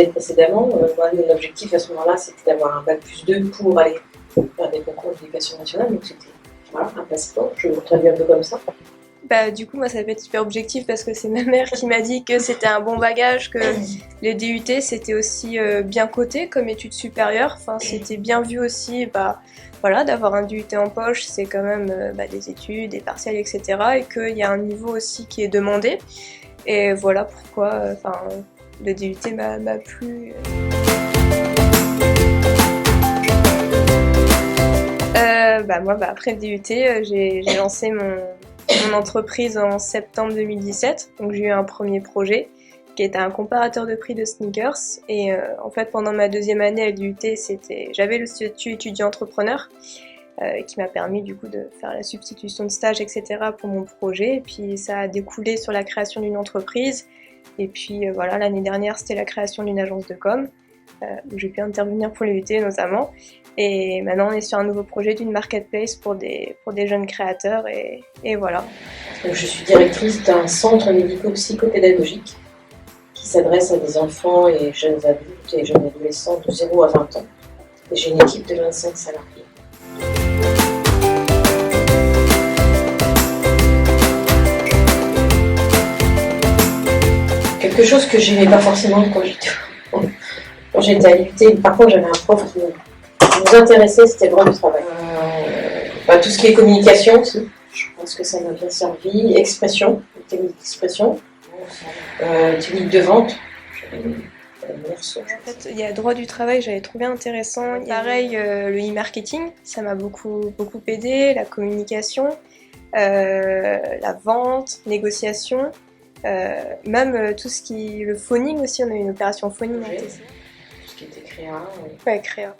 disais précédemment, moi, mon objectif à ce moment-là, c'était d'avoir un bac+2 pour aller faire des concours d'éducation nationale. Donc c'était voilà, un passeport, je le traduis un peu comme ça. Bah, du coup, moi, ça va être super objectif parce que c'est ma mère qui m'a dit que c'était un bon bagage, que les DUT, c'était aussi bien coté comme études supérieures. Enfin, c'était bien vu aussi, bah, voilà, d'avoir un DUT en poche, c'est quand même des études, des partiels, etc. Et qu'il y a un niveau aussi qui est demandé. Et voilà pourquoi le DUT m'a plu. Moi, après le DUT, j'ai lancé mon entreprise en septembre 2017. Donc j'ai eu un premier projet qui était un comparateur de prix de sneakers. Et en fait, pendant ma deuxième année à l'IUT, j'avais le statut étudiant-entrepreneur qui m'a permis du coup de faire la substitution de stage, etc. pour mon projet. Et puis ça a découlé sur la création d'une entreprise. Et puis voilà, l'année dernière, c'était la création d'une agence de com où j'ai pu intervenir pour l'IUT notamment. Et maintenant, on est sur un nouveau projet d'une marketplace pour des jeunes créateurs et voilà. Donc, je suis directrice d'un centre médico-psychopédagogique qui s'adresse à des enfants et jeunes adultes et jeunes adolescents de 0 à 20 ans. Et j'ai une équipe de 25 salariés. Quelque chose que j'aimais pas forcément quand j'étais à l'IUT. Par contre, j'avais un prof qui nous intéressait, c'était le droit du travail. Tout ce qui est communication aussi, je pense que ça m'a bien servi. Expression, technique d'expression, technique de vente. En fait, il y a droit du travail, j'avais trouvé intéressant. Pareil, le e-marketing, ça m'a beaucoup aidé, la communication, la vente, négociation, même tout ce qui... Le phoning aussi, on a eu une opération phoning en TC. Tout ce qui était créa. Ouais, créa.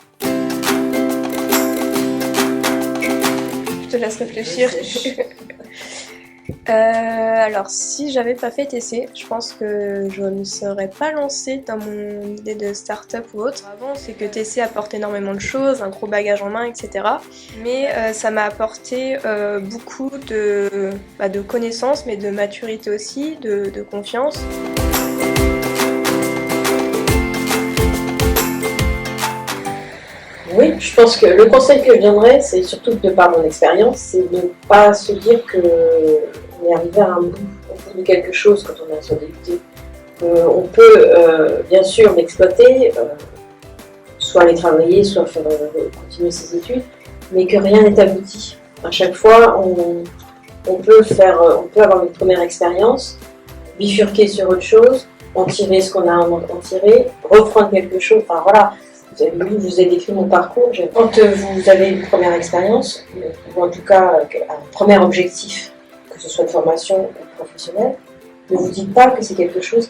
Je te laisse réfléchir. Alors, si j'avais pas fait TC, je pense que je ne serais pas lancée dans mon idée de start-up ou autre. Avant, c'est que TC apporte énormément de choses, un gros bagage en main, etc. Mais ça m'a apporté beaucoup de connaissances, mais de maturité aussi, de confiance. Oui, je pense que le conseil que je donnerais, c'est surtout de par mon expérience, c'est de ne pas se dire qu'on est arrivé à un bout de quelque chose quand on est sur DUT. On peut bien sûr l'exploiter, soit aller travailler, soit faire, continuer ses études, mais que rien n'est abouti. À chaque fois, on peut avoir une première expérience, bifurquer sur autre chose, en tirer ce qu'on a à en tirer, reprendre quelque chose, enfin voilà. Je vous ai décrit mon parcours. Quand vous avez une première expérience, ou en tout cas un premier objectif, que ce soit de formation ou professionnel, ne vous dites pas que c'est quelque chose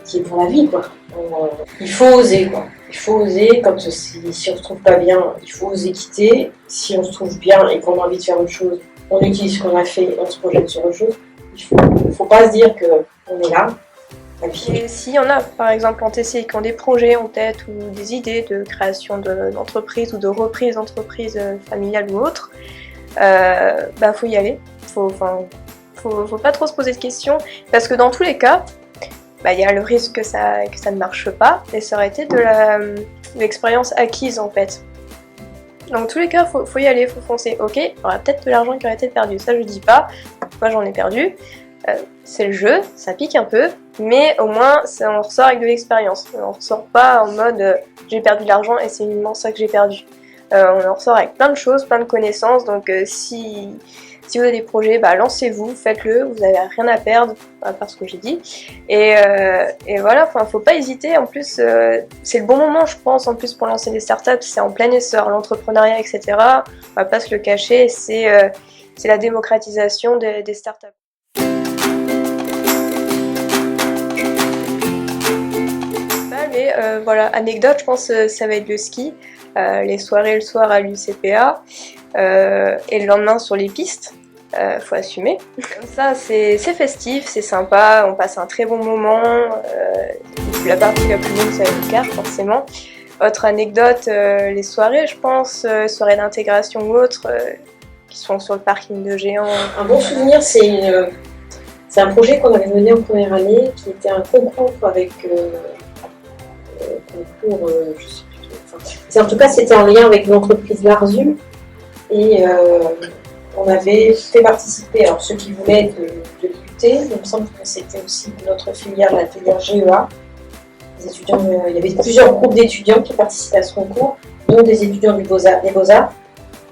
qui est pour la vie, quoi. Il faut oser, quoi. Il faut oser, comme si on ne se trouve pas bien, il faut oser quitter. Si on se trouve bien et qu'on a envie de faire autre chose, on utilise ce qu'on a fait, on se projette sur autre chose. Il ne faut pas se dire qu'on est là. Et s'il y en a, par exemple en TC, qui ont des projets en tête ou des idées de création d'entreprise ou de reprise d'entreprise familiale ou autre, faut y aller. Faut pas trop se poser de questions, parce que dans tous les cas, y a le risque que ça ne marche pas, et ça aurait été de l'expérience acquise en fait. Dans tous les cas, faut y aller, faut foncer. Ok, il y aura peut-être de l'argent qui aurait été perdu, ça je dis pas, moi j'en ai perdu. C'est le jeu, ça pique un peu, mais au moins on ressort avec de l'expérience. On ressort pas en mode j'ai perdu de l'argent et c'est uniquement ça que j'ai perdu. On en ressort avec plein de choses, plein de connaissances, donc si vous avez des projets, lancez-vous, faites-le, vous n'avez rien à perdre, à part ce que j'ai dit. Et voilà, faut pas hésiter, en plus c'est le bon moment je pense, en plus pour lancer des startups, c'est en plein essor, l'entrepreneuriat, etc. On va pas se le cacher, c'est la démocratisation des startups. Mais voilà, anecdote, je pense ça va être le ski, les soirées le soir à l'UCPA et le lendemain sur les pistes, faut assumer. Comme ça, c'est festif, c'est sympa, on passe un très bon moment, la partie la plus longue c'est le quart forcément. Autre anecdote, les soirées je pense, soirées d'intégration ou autres, qui sont sur le parking de Géant. Un bon souvenir, c'est un projet qu'on avait mené en première année, qui était un concours avec concours, je sais plus trop. Enfin, en tout cas, c'était en lien avec l'entreprise Larzul. Et on avait fait participer alors, ceux qui voulaient de l'IUT. Il me semble que c'était aussi notre filière, la filière GEA. Les étudiants, il y avait plusieurs groupes d'étudiants qui participaient à ce concours, dont des étudiants des Beaux-Arts.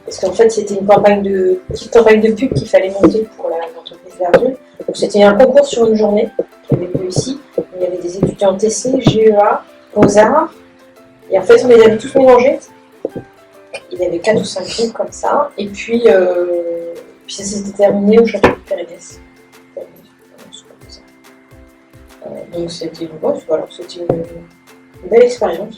Parce qu'en fait, c'était une petite campagne de pub qu'il fallait monter pour l'entreprise Larzul. Donc c'était un concours sur une journée qui avait lieu ici. Il y avait des étudiants TC, GEA, Beaux-Arts. Et en fait, on les avait tous mélangés. Il y avait 4 ou 5 groupes comme ça. Et puis ça s'était terminé au château de Pérénès. Donc c'était une belle expérience.